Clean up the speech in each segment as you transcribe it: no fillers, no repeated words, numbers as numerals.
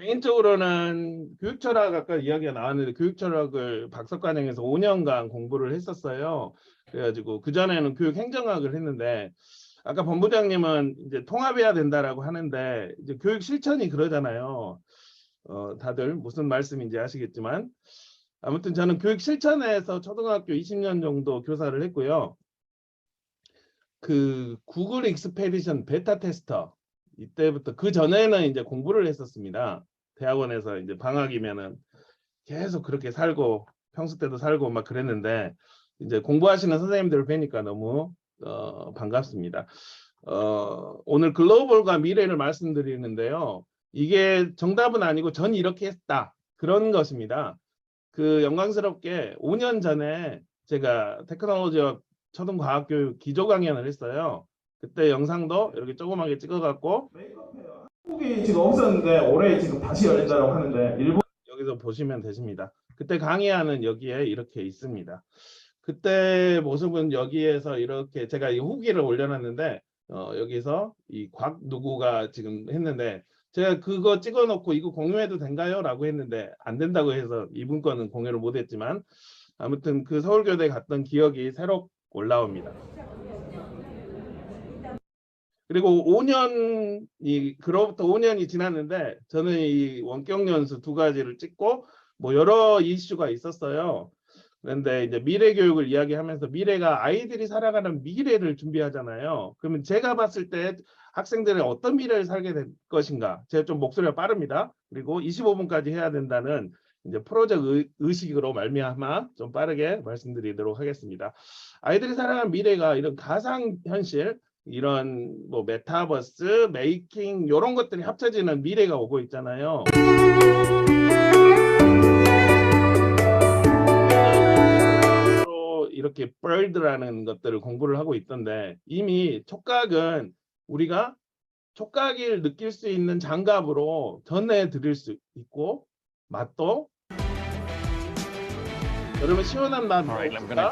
개인적으로는 교육 철학 아까 이야기가 나왔는데 교육 철학을 박사과정에서 5년간 공부를 했었어요. 그래가지고 그 전에는 교육 행정학을 했는데 아까 본부장님은 이제 통합해야 된다라고 하는데 이제 교육 실천이 그러잖아요. 다들 무슨 말씀인지 아시겠지만 아무튼 저는 교육 실천에서 초등학교 20년 정도 교사를 했고요. 그 구글 익스페디션 베타 테스터 이때부터 그 전에는 이제 공부를 했었습니다. 대학원에서 이제 방학이면은 계속 그렇게 살고 평소 때도 살고 막 그랬는데 이제 공부하시는 선생님들을 뵈니까 너무 반갑습니다. 오늘 글로벌과 미래를 말씀드리는데요. 이게 정답은 아니고 전 이렇게 했다 그런 것입니다. 그 영광스럽게 5년 전에 제가 테크놀로지와 초등과학교육 기조 강연을 했어요. 그때 영상도 이렇게 조그맣게 찍어갖고 한국이 지금 없었는데 올해 지금 다시 열린다고 하는데 일본 여기서 보시면 되십니다. 그때 강의하는 여기에 이렇게 있습니다. 그때 모습은 여기에서 이렇게 제가 이 후기를 올려놨는데 여기서 이 곽 누구가 지금 했는데 제가 그거 찍어놓고 이거 공유해도 된가요? 라고 했는데 안 된다고 해서 이분 거는 공유를 못했지만 아무튼 그 서울교대 갔던 기억이 새로 올라옵니다. 그리고 5년이 그로부터 5년이 지났는데 저는 이 원격연수 2가지를 찍고 뭐 여러 이슈가 있었어요. 그런데 이제 미래 교육을 이야기하면서 미래가 아이들이 살아가는 미래를 준비하잖아요. 그러면 제가 봤을 때 학생들이 어떤 미래를 살게 될 것인가. 제가 좀 목소리가 빠릅니다. 그리고 25분까지 해야 된다는 이제 프로젝트 의식으로 말미암아 좀 빠르게 말씀드리도록 하겠습니다. 아이들이 살아가는 미래가 이런 가상 현실, 이런 뭐 메타버스, 메이킹 이런 것들이 합쳐지는 미래가 오고 있잖아요. 이렇게 bird라는 것들을 공부를 하고 있던데 이미 촉각은 우리가 촉각을 느낄 수 있는 장갑으로 전해드릴 수 있고 맛도 여러분 시원한 맛 먹을까?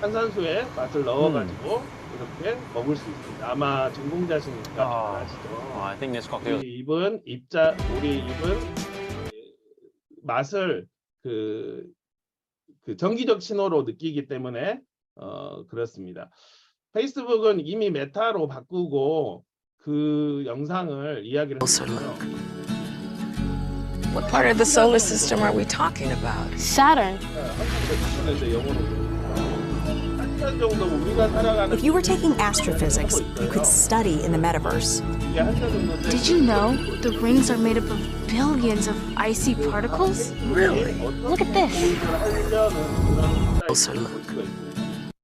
탄산수에 맛을 넣어가지고 이렇게 먹을 수 있습니다. 아마 전공자시니까 아시죠? 우리 입은 맛을 그 정기적 신호로 느끼기 때문에 그렇습니다. 페이스북은 이미 메타로 바꾸고 그 영상을 이야기를 했어요. What part of the solar system are we talking about? Saturn. If you were taking astrophysics, you could study in the metaverse. Did you know the rings are made up of billions of icy particles? Really? Look at this. Closer look.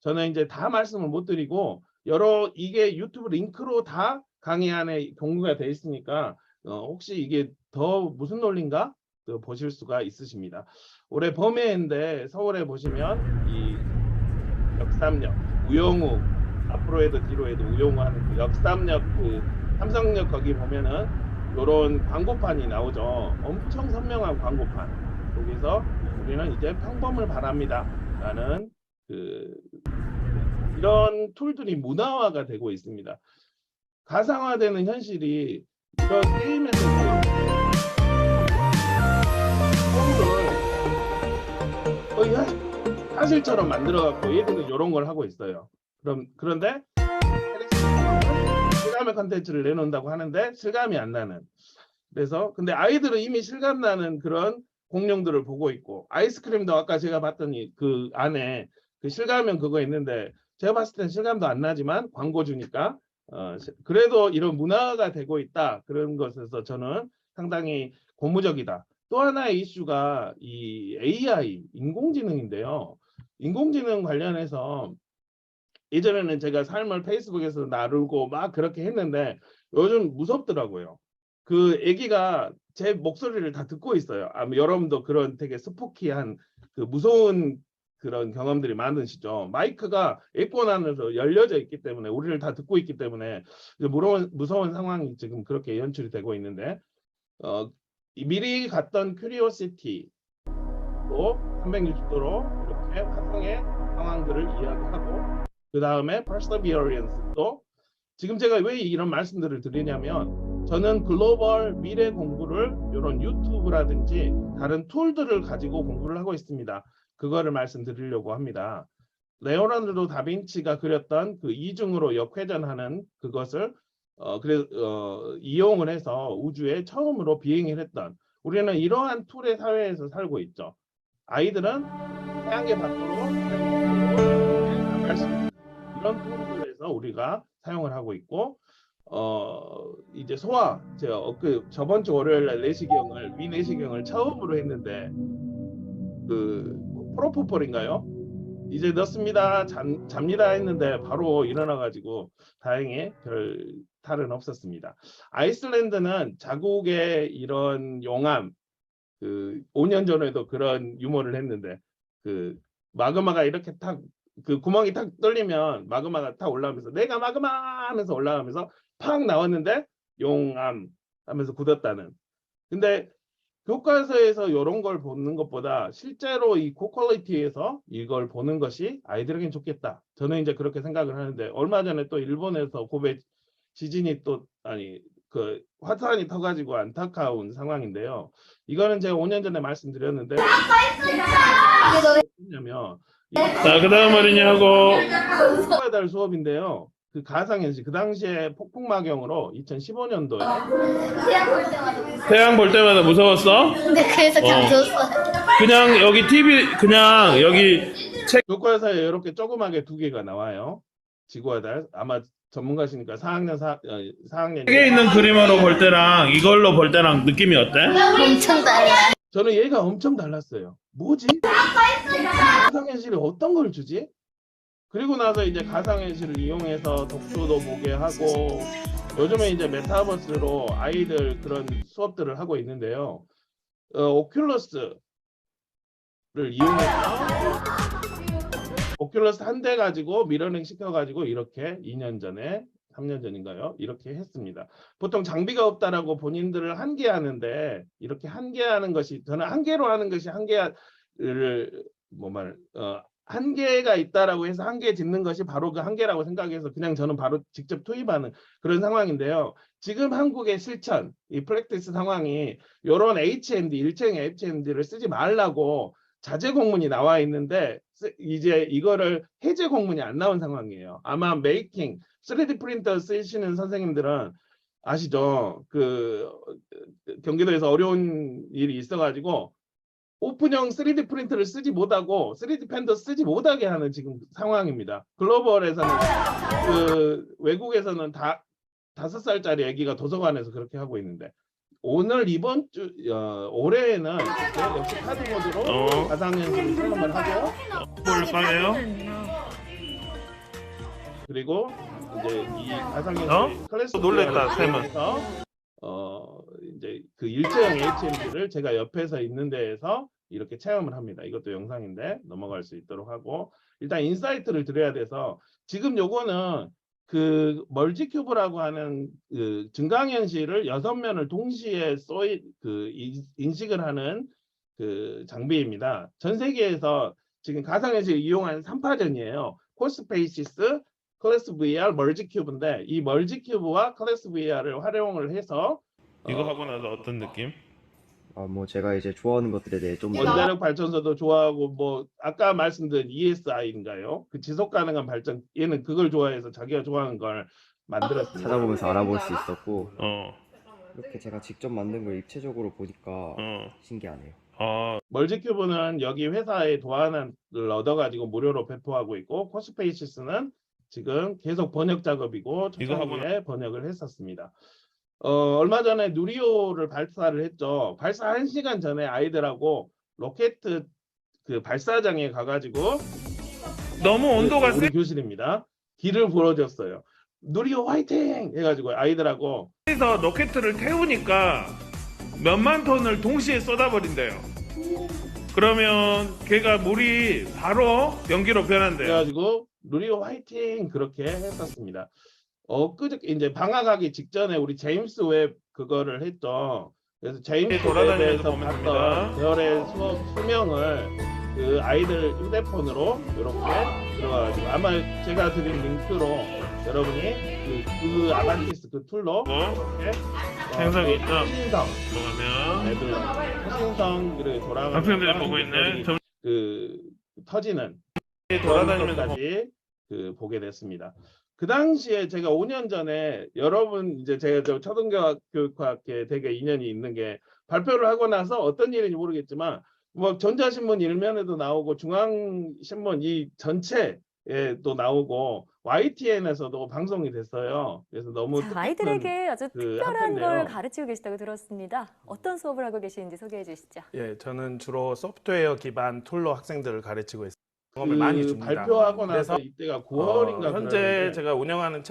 저는 이제 다 말씀을 못 드리고 이게 유튜브 링크로 다 강의 안에 공유가 돼 있으니까 혹시 이게 더 무슨 논리인가 보실 수가 있으십니다. 올해 봄해인데 서울에 보시면 이 역삼역 우영우 앞으로 해도 뒤로 해도 우영우 하는 그 역삼역 그 삼성역 거기 보면은 이런 광고판이 나오죠. 엄청 선명한 광고판. 거기서 우리는 이제 평범을 바랍니다 라는 이런 툴들이 문화화가 되고 있습니다. 가상화되는 현실이 이런 게임에서 거의 사실처럼 만들어갖고 얘들은 이런 걸 하고 있어요. 그런데 실감의 컨텐츠를 내놓는다고 하는데 실감이 안 나는. 그래서 근데 아이들은 이미 실감 나는 그런 공룡들을 보고 있고 아이스크림도 아까 제가 봤더니 그 안에 그 실감은 그거 있는데 제가 봤을 땐 실감도 안 나지만 광고 주니까 그래도 이런 문화가 되고 있다. 그런 것에서 저는 상당히 고무적이다. 또 하나의 이슈가 이 AI, 인공지능인데요. 인공지능 관련해서 예전에는 제가 삶을 페이스북에서 나누고 막 그렇게 했는데 요즘 무섭더라고요. 그 애기가 제 목소리를 다 듣고 있어요. 아마 여러분도 그런 되게 스포키한 그 무서운 그런 경험들이 많으시죠. 마이크가 에어컨 안에서 열려져 있기 때문에 우리를 다 듣고 있기 때문에 무서운 상황이 지금 그렇게 연출이 되고 있는데 미리 갔던 큐리오시티로 360도로 이렇게 화성의 상황들을 이야기하고 그 다음에 perseverance도 지금 제가 왜 이런 말씀들을 드리냐면 저는 글로벌 미래 공부를 이런 유튜브라든지 다른 툴들을 가지고 공부를 하고 있습니다. 그거를 말씀드리려고 합니다. 레오나르도 다빈치가 그렸던 그 이중으로 역회전하는 그것을 이용을 해서 우주에 처음으로 비행을 했던, 우리는 이러한 툴의 사회에서 살고 있죠. 아이들은 태양계 밖으로 나갈 수 있는 이런 툴들에서 우리가 사용을 하고 있고, 이제 제가 저번 주 월요일에 위내시경을 처음으로 했는데 그 프로포폴인가요? 이제 넣습니다. 잡니다 했는데 바로 일어나가지고 다행히 별 탈은 없었습니다. 아이슬란드는 자국의 이런 용암, 5년 전에도 그런 유머를 했는데 그 마그마가 이렇게 그 구멍이 탁 뚫리면 마그마가 탁 올라오면서 내가 마그마 하면서 올라가면서 팍 나왔는데 용암 하면서 굳었다는. 근데 교과서에서 이런 걸 보는 것보다 실제로 이 고퀄리티에서 이걸 보는 것이 아이들에겐 좋겠다. 저는 이제 그렇게 생각을 하는데, 얼마 전에 또 일본에서 고베 지진이 그 화산이 터가지고 안타까운 상황인데요. 이거는 제가 5년 전에 말씀드렸는데, 뭐냐면 자, 그다음 어린이하고 수업에 달 수업인데요. 그 가상현실, 그 당시에 폭풍마경으로 2015년도에 태양 볼 때마다 무서웠어? 근데 그래서 잠들었어요. 그냥 여기 TV, 그냥 여기 책 교과서에 이렇게 조그맣게 2개가 나와요. 지구와 달. 아마 전문가시니까 4학년 책에 있는 그림으로 볼 때랑 이걸로 볼 때랑 느낌이 어때? 엄청 달라. 저는 얘가 엄청 달랐어요. 뭐지? 가상현실이 어떤 걸 주지? 그리고 나서 이제 가상현실을 이용해서 독서도 보게 하고, 요즘에 이제 메타버스로 아이들 그런 수업들을 하고 있는데요. 오큘러스를 이용해서 오큘러스 한 대 가지고 미러링 시켜가지고 이렇게 2년 전에 3년 전인가요? 이렇게 했습니다. 보통 장비가 없다라고 본인들을 한계하는데, 이렇게 한계하는 것이, 저는 한계로 하는 것이 한계가 있다라고 해서 한계 짓는 것이 바로 그 한계라고 생각해서 그냥 저는 바로 직접 투입하는 그런 상황인데요. 지금 한국의 실천, 이 프랙티스 상황이 이런 HMD, 일체형 HMD를 쓰지 말라고 자제 공문이 나와 있는데, 이제 이거를 해제 공문이 안 나온 상황이에요. 아마 메이킹, 3D 프린터 쓰시는 선생님들은 아시죠? 그 경기도에서 어려운 일이 있어가지고 오픈형 3D 프린터를 쓰지 못하고 3D 펜더 쓰지 못하게 하는 지금 상황입니다. 글로벌에서는 외국에서는 다 5살짜리 아기가 도서관에서 그렇게 하고 있는데, 이번 주 올해에는 역시 카드 모드로 가상현실 체험을 하고 볼까요? 그리고 이제 이 가상현실 클래스 놀랬다 쌤에서 이제 그 일체형 HMD를 제가 옆에서 있는 데에서 이렇게 체험을 합니다. 이것도 영상인데 넘어갈 수 있도록 하고, 일단 인사이트를 드려야 돼서, 지금 요거는 그 멀티큐브라고 하는 그 증강현실을 6면을 동시에 인식을 하는 그 장비입니다. 전 세계에서 지금 가상현실을 이용한 3파전이에요. 코스페이시스, 클래스 VR, 멀지큐브인데, 이 멀지큐브와 클래스 VR을 활용을 해서 이거 하고 나서 어떤 느낌? 뭐 제가 이제 좋아하는 것들에 대해 좀 원자력 발전소도 좋아하고, 뭐 아까 말씀드린 ESI인가요? 그 지속 가능한 발전, 얘는 그걸 좋아해서 자기가 좋아하는 걸 만들었습니다. 찾아보면서 알아볼 수 있었고, 어. 이렇게 제가 직접 만든 걸 입체적으로 보니까 신기하네요. 멀지큐브는 여기 회사의 도안을 얻어가지고 무료로 배포하고 있고, 코스페이시스는 지금 계속 번역 작업이고 초창기에 번역을 했었습니다. 얼마 전에 누리호를 발사를 했죠. 발사 1시간 전에 아이들하고 로켓 그 발사장에 가가지고, 너무 온도가 우리 교실입니다. 길을 보여줬어요. 누리호 화이팅 해가지고 아이들하고. 세서 로켓을 태우니까 몇만 톤을 동시에 쏟아버린대요. 그러면 걔가 물이 바로 연기로 변한대요. 그래가지고 누리호 화이팅 그렇게 했었습니다. 그저께 이제 방학하기 직전에 우리 제임스 웹 그거를 했죠. 그래서 제임스 웹에서 봤던 별의 수명을 그 아이들 휴대폰으로 이렇게 들어가가지고, 아마 제가 드린 링크로 여러분이 그 아반티스 그 툴로 이렇게 행성이 있죠. 신성 그러면 애들 신성 그리고 돌아가는 학생들이 보고 있네. 그 터지는 돌아다니면서 까지 그 보게 됐습니다. 그 당시에 제가 5년 전에 여러분 이제 제가 저 초등교육학계 되게 인연이 있는 게 발표를 하고 나서 어떤 일인지 모르겠지만 뭐 전자신문 일면에도 나오고 중앙신문 이 전체에도 나오고 YTN에서도 방송이 됐어요. 그래서 너무 자, 뜻깊은 아이들에게 아주 그 특별한 학생인데요. 걸 가르치고 계시다고 들었습니다. 어떤 수업을 하고 계시는지 소개해 주시죠. 예, 저는 주로 소프트웨어 기반 툴로 학생들을 가르치고 있습니다. 경험을 그 많이 줍니다. 발표하고 나서 그래서 이때가 9월인가 현재 제가 운영하는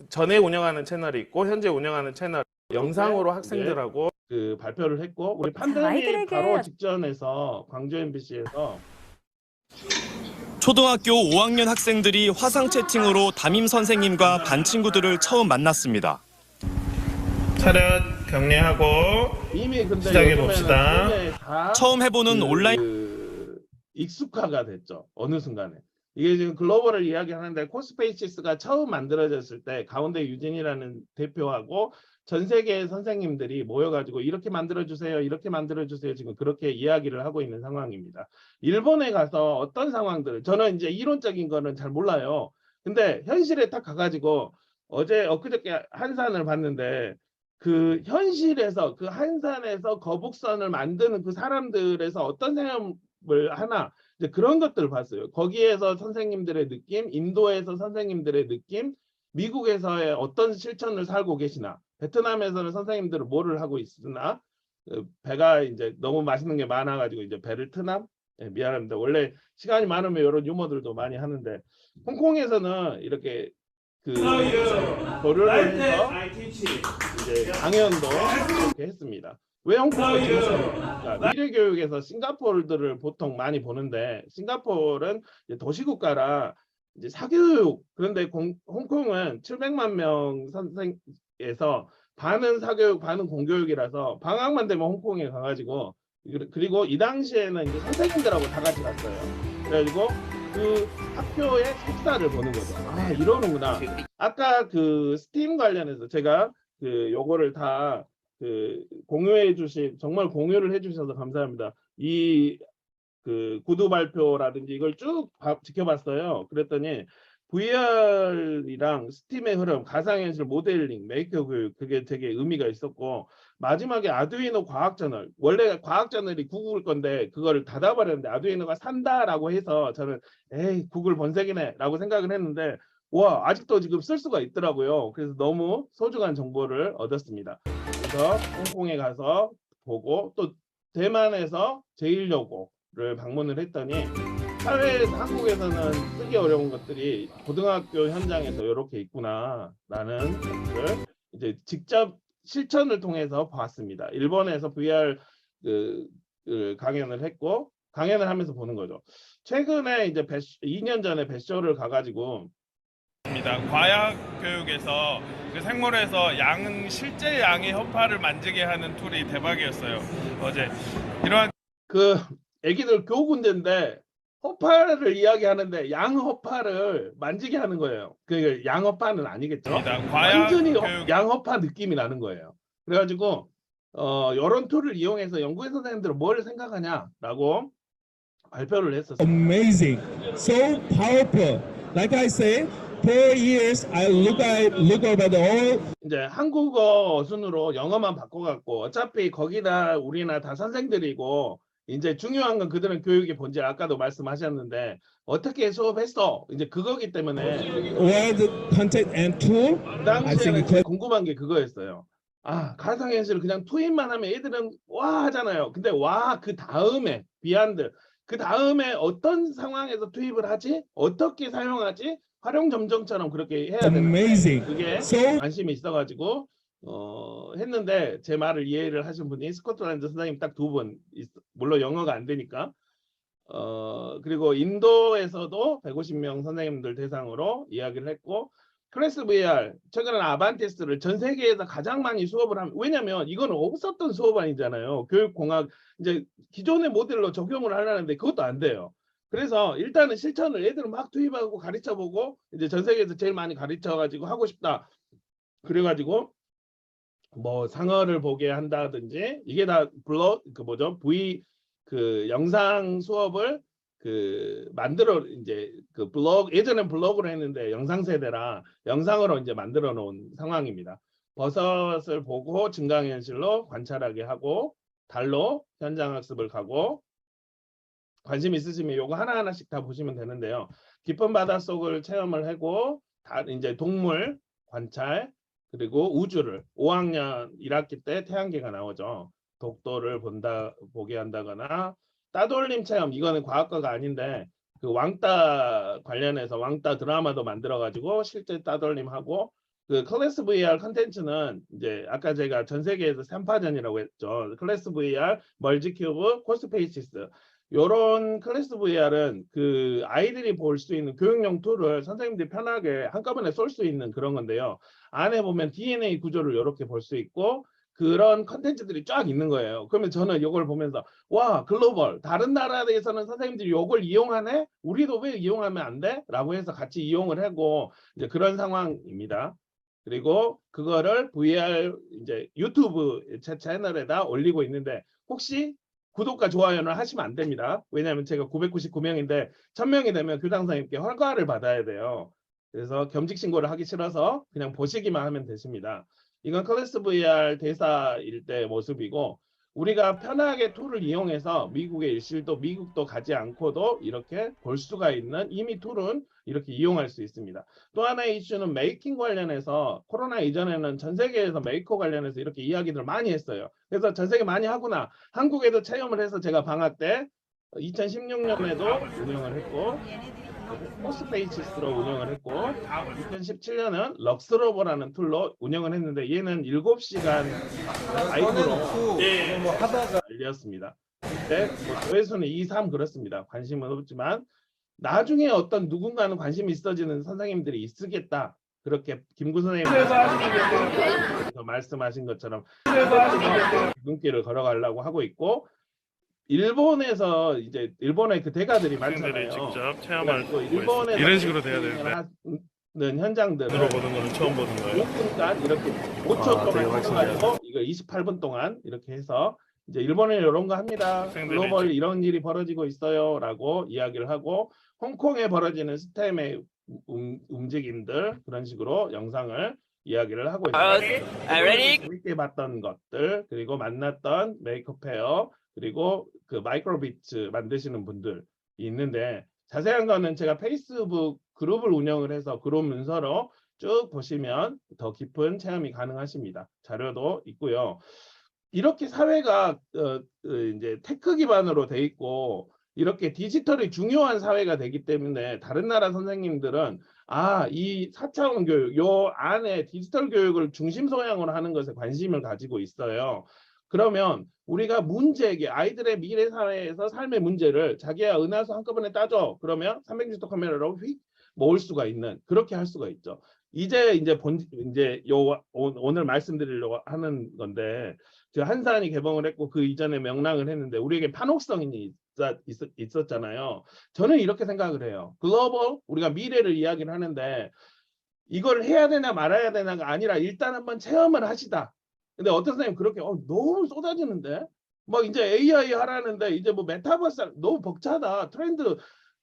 전에 운영하는 채널이 있고 현재 운영하는 채널 영상으로 학생들하고 그 발표를 했고 우리 자, 판데믹 아이들에게 바로 직전에서 광주 MBC에서 초등학교 5학년 학생들이 화상 채팅으로 담임 선생님과 반 친구들을 처음 만났습니다. 차렷 격리하고 이미 근데 시작해 요즘에는 봅시다. 그게 다 처음 해보는 온라인 익숙화가 됐죠. 어느 순간에. 이게 지금 글로벌을 이야기하는데 코스페이시스가 처음 만들어졌을 때 가운데 유진이라는 대표하고 전 세계의 선생님들이 모여가지고 이렇게 만들어주세요. 이렇게 만들어주세요. 지금 그렇게 이야기를 하고 있는 상황입니다. 일본에 가서 어떤 상황들을 저는 이제 이론적인 거는 잘 몰라요. 근데 현실에 딱 가가지고 엊그저께 한산을 봤는데 그 현실에서 그 한산에서 거북선을 만드는 그 사람들에서 어떤 생각을 하나 이제 그런 것들을 봤어요. 거기에서 선생님들의 느낌, 인도에서 선생님들의 느낌, 미국에서의 어떤 실천을 살고 계시나, 베트남에서는 선생님들은 뭐를 하고 있으나, 배가 이제 너무 맛있는 게 많아가지고 이제 배를 트나? 예, 미안합니다. 원래 시간이 많으면 이런 유머들도 많이 하는데 홍콩에서는 이렇게 그 교류를 해서 이제 강연도 이렇게 했습니다. 왜 홍콩을 지었습니까? 미래교육에서 싱가포르들을 보통 많이 보는데 싱가포르는 이제 도시국가라 이제 사교육 그런데 홍콩은 700만 명 선생에서 반은 사교육 반은 공교육이라서 방학만 되면 홍콩에 가가지고 그리고 이 당시에는 이제 선생님들하고 다 같이 갔어요. 그래가지고 그 학교의 속사를 보는 거죠. 아 이러는구나. 아까 그 스팀 관련해서 제가 그 요거를 다 그 공유해 주신 정말 공유를 해주셔서 감사합니다. 이 그 구두 발표라든지 이걸 쭉 지켜봤어요. 그랬더니 VR이랑 스팀의 흐름, 가상현실 모델링, 메이커 교육 그게 되게 의미가 있었고 마지막에 아두이노 과학저널 원래 과학저널이 구글 건데 그거를 닫아버렸는데 아두이노가 산다라고 해서 저는 에이 구글 번색이네 라고 생각을 했는데 와 아직도 지금 쓸 수가 있더라고요. 그래서 너무 소중한 정보를 얻었습니다. 그래서 홍콩에 가서 보고 또 대만에서 제1여고를 방문을 했더니 사회에서 한국에서는 쓰기 어려운 것들이 고등학교 현장에서 이렇게 있구나라는 것을 이제 직접 실천을 통해서 봤습니다. 일본에서 VR 그 강연을 했고 강연을 하면서 보는 거죠. 최근에 이제 2년 전에 배쇼를 가가지고 과학 교육에서 그 생물에서 실제 양의 허파를 만지게 하는 툴이 대박이었어요. 어제 이러한 그 애기들 교군대인데 허파를 이야기하는데 양허파를 만지게 하는 거예요. 그 양허파는 아니겠죠? 완전히 양허파 느낌이 나는 거예요. 그래가지고 이런 툴을 이용해서 연구회 선생님들은 뭘 생각하냐라고 발표를 했었어요. Amazing, so powerful. Like I say, for years I look over the all. 이제 한국어 순으로 영어만 바꿔갖고 어차피 거기다 우리나 다 선생들이고. 이제 중요한 건 그들은 교육의 본질 아까도 말씀하셨는데 어떻게 수업했어 이제 그거기 때문에 Word, content and tool. 그 당시에는 제일 궁금한 게 그거였어요. 아 가상현실을 그냥 투입만 하면 애들은 와 하잖아요. 근데 와 그 다음에 비한드 그 다음에 어떤 상황에서 투입을 하지 어떻게 사용하지 활용 점정처럼 그렇게 해야 되는 그게 관심이 있어가지고 했는데 제 말을 이해를 하신 분이 스코틀랜드 선생님 딱 2분 물론 영어가 안 되니까 그리고 인도에서도 150명 선생님들 대상으로 이야기를 했고 클래스 VR 최근에 아반티스를 전 세계에서 가장 많이 수업을 하면 왜냐면 이건 없었던 수업 아니잖아요. 교육공학 이제 기존의 모델로 적용을 하려는데 그것도 안 돼요. 그래서 일단은 실천을 애들을 막 투입하고 가르쳐보고 이제 전 세계에서 제일 많이 가르쳐가지고 하고 싶다. 그래가지고 뭐 상어를 보게 한다든지 이게 다 영상 수업을 만들어 이제 예전엔 블로그로 했는데 영상 세대라 영상으로 이제 만들어 놓은 상황입니다. 버섯을 보고 증강현실로 관찰하게 하고 달로 현장 학습을 가고 관심 있으시면 요거 하나하나씩 다 보시면 되는데요. 깊은 바닷속을 체험을 하고 이제 동물 관찰 그리고 우주를 5학년 1학기 때 태양계가 나오죠. 독도를 보게 한다거나 따돌림 체험 이거는 과학과가 아닌데 그 왕따 관련해서 왕따 드라마도 만들어 가지고 실제 따돌림하고 그 클래스 VR 컨텐츠는 이제 아까 제가 전 세계에서 3파전이라고 했죠. 클래스 VR, 멀지큐브, 코스페이시스 요런 클래스 VR은 그 아이들이 볼 수 있는 교육용 툴을 선생님들이 편하게 한꺼번에 쏠 수 있는 그런 건데요. 안에 보면 DNA 구조를 이렇게 볼 수 있고 그런 컨텐츠들이 쫙 있는 거예요. 그러면 저는 이걸 보면서 와 글로벌 다른 나라에서는 선생님들이 이걸 이용하네? 우리도 왜 이용하면 안 돼? 라고 해서 같이 이용을 하고 이제 그런 상황입니다. 그리고 그거를 VR 이제 유튜브 제 채널에다 올리고 있는데 혹시 구독과 좋아요는 하시면 안 됩니다. 왜냐하면 제가 999명인데 1000명이 되면 교장선생님께 허가를 받아야 돼요. 그래서 겸직 신고를 하기 싫어서 그냥 보시기만 하면 되십니다. 이건 클래스 VR 대사일 때 모습이고 우리가 편하게 툴을 이용해서 미국의 일실도 미국도 가지 않고도 이렇게 볼 수가 있는 이미 툴은 이렇게 이용할 수 있습니다. 또 하나의 이슈는 메이킹 관련해서 코로나 이전에는 전 세계에서 메이커 관련해서 이렇게 이야기들 많이 했어요. 그래서 전 세계 많이 하구나. 한국에도 체험을 해서 제가 방학 때 2016년에도 운영을 했고 코스페이시스로 운영을 했고 2017년은 럭스로버라는 툴로 운영을 했는데 얘는 7시간 라이브로 알렸습니다. 그때 조회수는 2, 3 그렇습니다. 관심은 없지만 나중에 어떤 누군가는 관심이 있어지는 선생님들이 있으겠다. 그렇게 김구 선생님께서 말씀하신 것처럼 눈길을 걸어가려고 하고 있고 일본에서 이제 일본의 그 대가들이 많잖아요. 직접 체험할 수 일본에서 이런 식으로 돼야 되는데 현장들을 들어보는 거는 처음 보는 거예요. 5분간 이렇게 5초 동안 해가지고 이거 28분 동안 이렇게 해서 이제 일본에 이런 거 합니다. 글로벌 이런 일이 벌어지고 있어요라고 이야기를 하고 홍콩에 벌어지는 스템의 움직임들 그런 식으로 영상을 이야기를 하고 있습니다. 재밌게 봤던 것들 그리고 만났던 메이크업 페어 그리고 그 마이크로비츠 만드시는 분들이 있는데 자세한 거는 제가 페이스북 그룹을 운영을 해서 그룹 문서로 쭉 보시면 더 깊은 체험이 가능하십니다. 자료도 있고요. 이렇게 사회가 이제 테크 기반으로 돼 있고 이렇게 디지털이 중요한 사회가 되기 때문에 다른 나라 선생님들은 이 4차원 교육 요 안에 디지털 교육을 중심 소양으로 하는 것에 관심을 가지고 있어요. 그러면 우리가 문제에게 아이들의 미래 사회에서 삶의 문제를 자기야 은하수 한꺼번에 따져 그러면 360도 카메라로 휙 모을 수가 있는 그렇게 할 수가 있죠. 이제 오늘 말씀드리려고 하는 건데 한산이 개봉을 했고 그 이전에 명랑을 했는데 우리에게 판혹성이 있었잖아요. 저는 이렇게 생각을 해요. 글로벌 우리가 미래를 이야기를 하는데 이걸 해야 되나 말아야 되나가 아니라 일단 한번 체험을 하시다. 근데 어떤 선생님 그렇게 너무 쏟아지는데 막 이제 AI 하라는데 이제 뭐 메타버스 너무 벅차다 트렌드.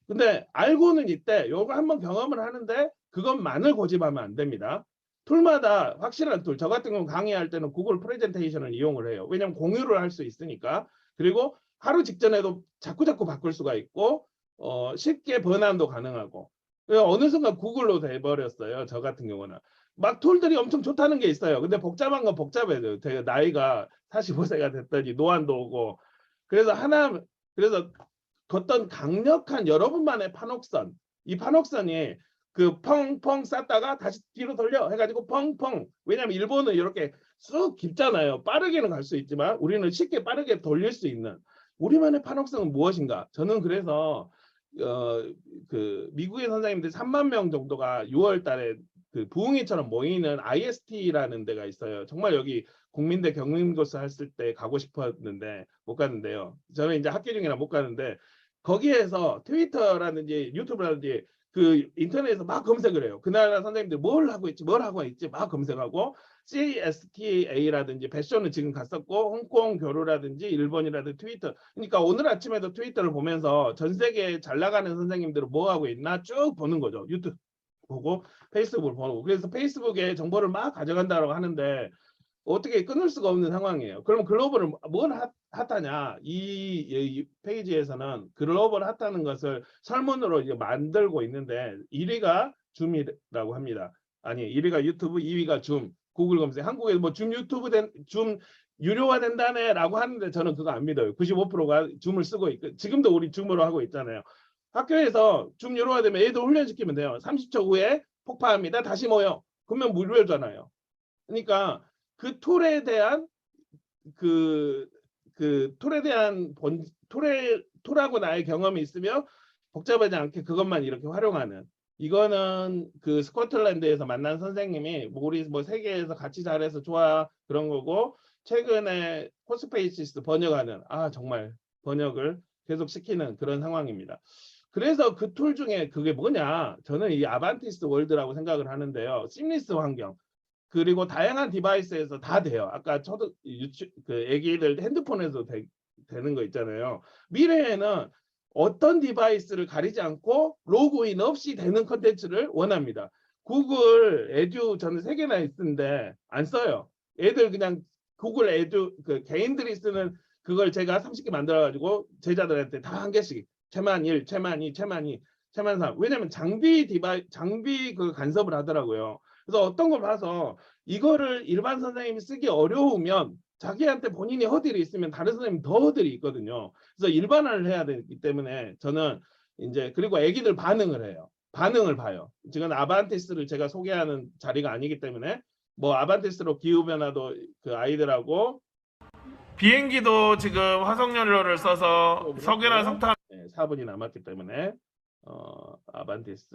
근데 알고는 있대. 요거 한번 경험을 하는데 그것만을 고집하면 안 됩니다. 툴마다 확실한 툴. 저 같은 경우 강의할 때는 구글 프레젠테이션을 이용을 해요. 왜냐하면 공유를 할 수 있으니까. 그리고 하루 직전에도 자꾸 바꿀 수가 있고 쉽게 번안도 가능하고. 어느 순간 구글로 돼버렸어요. 저 같은 경우는. 막 툴들이 엄청 좋다는 게 있어요. 근데 복잡한 건 복잡해요. 제가 나이가 45세가 됐더니 노안도 오고. 그래서 어떤 강력한 여러분만의 판혹선. 이 판혹선이 그 펑펑 쌌다가 다시 뒤로 돌려 해가지고 펑펑. 왜냐하면 일본은 이렇게 쑥 깊잖아요. 빠르게는 갈 수 있지만 우리는 쉽게 빠르게 돌릴 수 있는 우리만의 판혹성은 무엇인가? 저는 그래서 그 미국의 선생님들 3만 명 정도가 6월 달에 그 부흥회처럼 모이는 IST라는 데가 있어요. 정말 여기 국민대 경영고사 했을 때 가고 싶었는데 못 갔는데요. 저는 이제 학기 중이라 못 가는데 거기에서 트위터라든지 유튜브라든지 그 인터넷에서 막 검색을 해요. 그 나라 선생님들 뭘 하고 있지 막 검색하고 CSTA라든지 패션은 지금 갔었고 홍콩 교류라든지 일본이라든지 트위터. 그러니까 오늘 아침에도 트위터를 보면서 전 세계에 잘 나가는 선생님들은 뭐 하고 있나 쭉 보는 거죠. 유튜브 보고 페이스북을 보고. 그래서 페이스북에 정보를 막 가져간다고 하는데 어떻게 끊을 수가 없는 상황이에요. 그럼 글로벌은 뭘 핫하냐? 이 페이지에서는 글로벌 핫하는 것을 설문으로 이제 만들고 있는데 1위가 줌이라고 합니다. 아니 1위가 유튜브, 2위가 줌. 구글 검색. 한국에 뭐 줌 유튜브 줌 유료화 된다네라고 하는데 저는 그거 안 믿어요. 95%가 줌을 쓰고 있고 지금도 우리 줌으로 하고 있잖아요. 학교에서 줌 유료화되면 애들 훈련시키면 돼요. 30초 후에 폭파합니다. 다시 모여. 그러면 무료잖아요. 그러니까 그 툴에 대한 툴하고 나의 경험이 있으며 복잡하지 않게 그것만 이렇게 활용하는. 이거는 그 스코틀랜드에서 만난 선생님이 우리 뭐 세계에서 같이 잘해서 좋아 그런 거고 최근에 코스페이시스 번역하는 정말 번역을 계속 시키는 그런 상황입니다. 그래서 그 툴 중에 그게 뭐냐? 저는 이 아반티스트 월드라고 생각을 하는데요. 심리스 환경. 그리고 다양한 디바이스에서 다 돼요. 아까 저도 그 애기들 핸드폰에서 되는 거 있잖아요. 미래에는 어떤 디바이스를 가리지 않고 로그인 없이 되는 컨텐츠를 원합니다. 구글 에듀 저는 3개나 있는데 안 써요. 애들 그냥 구글 에듀 그 개인들이 쓰는 그걸 제가 30개 만들어가지고 제자들한테 다 1개씩 최만 1, 최만 2, 최만 2, 최만 3. 왜냐면 장비 그 간섭을 하더라고요. 그래서 어떤 걸 봐서 이거를 일반 선생님이 쓰기 어려우면 자기한테 본인이 허들이 있으면 다른 선생님 더 허들이 있거든요. 그래서 일반화를 해야 되기 때문에 저는 이제 그리고 애기들 반응을 해요. 반응을 봐요. 지금 아반티스를 제가 소개하는 자리가 아니기 때문에 뭐 아반티스로 기후변화도 그 아이들하고 비행기도 지금 화석연료를 써서 석유나 석탄 4분이 남았기 때문에 아반티스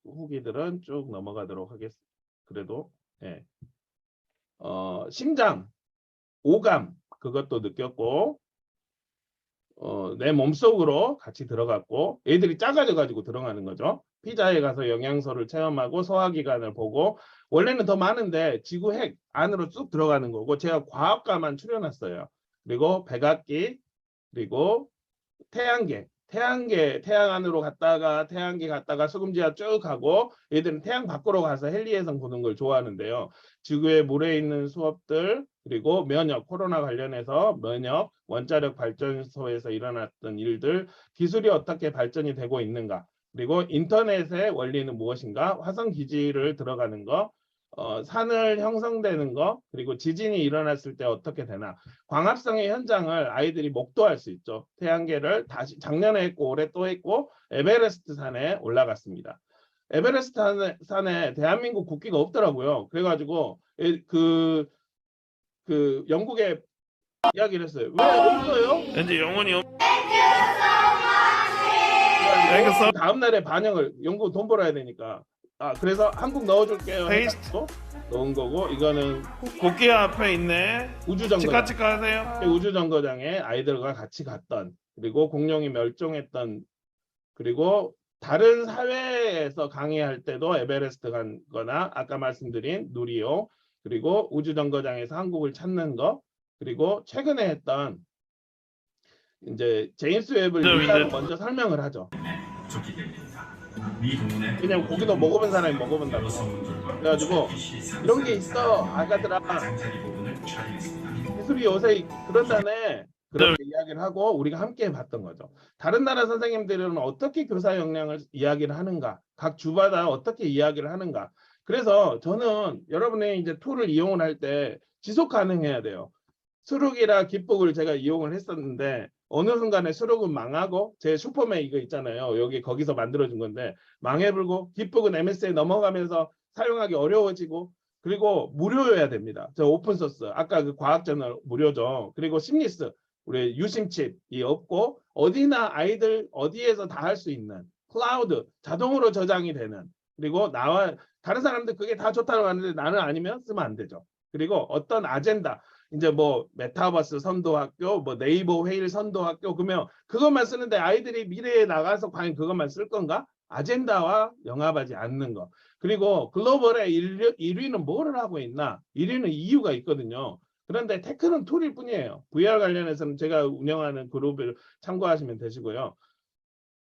후기들은 쭉 넘어가도록 하겠습니다. 그래도 심장, 오감 그것도 느꼈고 내 몸속으로 같이 들어갔고 애들이 작아져 가지고 들어가는 거죠. 피자에 가서 영양소를 체험하고 소화기관을 보고 원래는 더 많은데 지구 핵 안으로 쑥 들어가는 거고 제가 과학과만 추려놨어요. 그리고 백악기 그리고 태양계 태양 안으로 갔다가 수금지하 쭉 가고 얘들은 태양 밖으로 가서 헬리에성 보는 걸 좋아하는데요. 지구의 물에 있는 수업들 그리고 면역 코로나 관련해서 면역 원자력 발전소에서 일어났던 일들 기술이 어떻게 발전이 되고 있는가 그리고 인터넷의 원리는 무엇인가 화성 기지를 들어가는 거 산을 형성되는 거 그리고 지진이 일어났을 때 어떻게 되나 광합성의 현장을 아이들이 목도할 수 있죠. 태양계를 다시 작년에 했고 올해 또 했고 에베레스트 산에 올라갔습니다. 에베레스트 산에 대한민국 국기가 없더라고요. 그래가지고 그 영국에 이야기를 했어요. 왜 없어요? 왠지 영혼이 다음 날에 반영을 영국 돈 벌어야 되니까 그래서 한국 넣어줄게요. 넣은 거고 이거는 국기 앞에 있네. 우주정거장. 치카치카하세요. 우주정거장에 아이들과 같이 갔던 그리고 공룡이 멸종했던 그리고 다른 사회에서 강의할 때도 에베레스트 간 거나 아까 말씀드린 누리호 그리고 우주정거장에서 한국을 찾는 거 그리고 최근에 했던 이제 제임스 웹을 일단 먼저 설명을 하죠. 그냥 고기도 먹어본 사람이 먹어본다고. 그래가지고 이런 게 있어 아가들아 기술이 요새 그런다네 그렇게 이야기를 하고 우리가 함께 봤던 거죠. 다른 나라 선생님들은 어떻게 교사 역량을 이야기를 하는가 각 주마다 어떻게 이야기를 하는가. 그래서 저는 여러분의 이제 툴을 이용을 할 때 지속 가능해야 돼요. 수록이라 깃북을 제가 이용을 했었는데 어느 순간에 수록은 망하고 제 슈퍼맨 이거 있잖아요. 여기 거기서 만들어준 건데 망해불고 깃북은 MS에 넘어가면서 사용하기 어려워지고 그리고 무료여야 됩니다. 저 오픈소스 아까 그 과학저널 무료죠. 그리고 심리스 우리 유심칩이 없고 어디나 아이들 어디에서 다 할 수 있는 클라우드 자동으로 저장이 되는 그리고 나와 다른 사람들 그게 다 좋다고 하는데 나는 아니면 쓰면 안 되죠. 그리고 어떤 아젠다 이제 뭐 메타버스 선도학교 뭐 네이버 회일 선도학교 그러면 그것만 쓰는데 아이들이 미래에 나가서 과연 그것만 쓸 건가? 아젠다와 영합하지 않는 거. 그리고 글로벌의 1위는 뭐를 하고 있나? 1위는 이유가 있거든요. 그런데 테크는 툴일 뿐이에요. VR 관련해서는 제가 운영하는 그룹을 참고하시면 되시고요.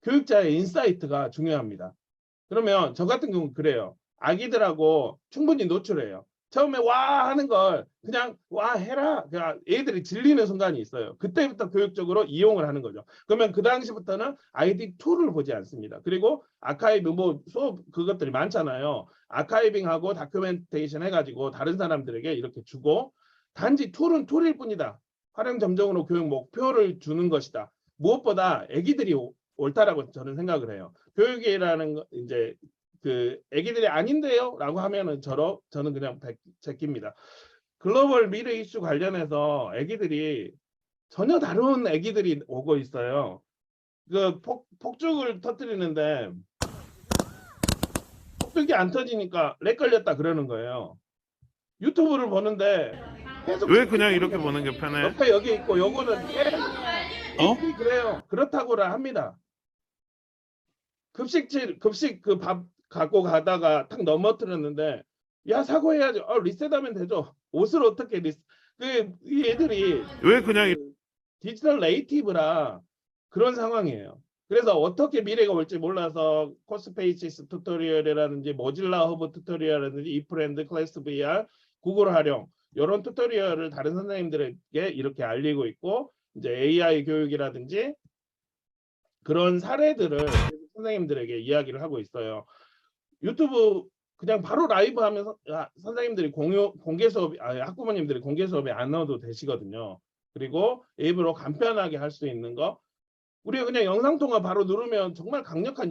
교육자의 인사이트가 중요합니다. 그러면 저 같은 경우는 그래요. 아기들하고 충분히 노출해요. 처음에 와 하는 걸 그냥 와 해라. 그냥 애들이 질리는 순간이 있어요. 그때부터 교육적으로 이용을 하는 거죠. 그러면 그 당시부터는 아이디 툴을 보지 않습니다. 그리고 아카이브 뭐 수업 그것들이 많잖아요. 아카이빙하고 다큐멘테이션 해가지고 다른 사람들에게 이렇게 주고 단지 툴은 툴일 뿐이다. 활용 점정으로 교육 목표를 주는 것이다. 무엇보다 아기들이 옳다라고 저는 생각을 해요. 교육이라는 거 이제 그 애기들이 아닌데요라고 하면은 저는 그냥 제낍니다. 글로벌 미래 이슈 관련해서 애기들이 전혀 다른 애기들이 오고 있어요. 그 폭죽을 터뜨리는데 폭죽이 안 터지니까 렉 걸렸다 그러는 거예요. 유튜브를 보는데 계속 왜 그냥 이렇게 보는 게 편해? 옆에 여기 있고 요거는 그래요. 그렇다고라 합니다. 급식 그 밥 갖고 가다가 탁 넘어뜨렸는데 야 사과해야죠. 리셋하면 되죠. 옷을 어떻게 이 애들이 왜 그냥 디지털 네이티브라 그런 상황이에요. 그래서 어떻게 미래가 올지 몰라서 코스페이시스 튜토리얼이라든지 모질라 허브 튜토리얼이라든지 이프렌드 클래스 VR 구글 활용 이런 튜토리얼을 다른 선생님들에게 이렇게 알리고 있고 이제 AI 교육이라든지 그런 사례들을 선생님들에게 이야기를 하고 있어요. 유튜브 그냥 바로 라이브 하면서 선생님들이 공개 수업 학부모님들이 공개 수업에 안 넣어도 되시거든요. 그리고 앱으로 간편하게 할 수 있는 거 우리가 그냥 영상통화 바로 누르면 정말 강력한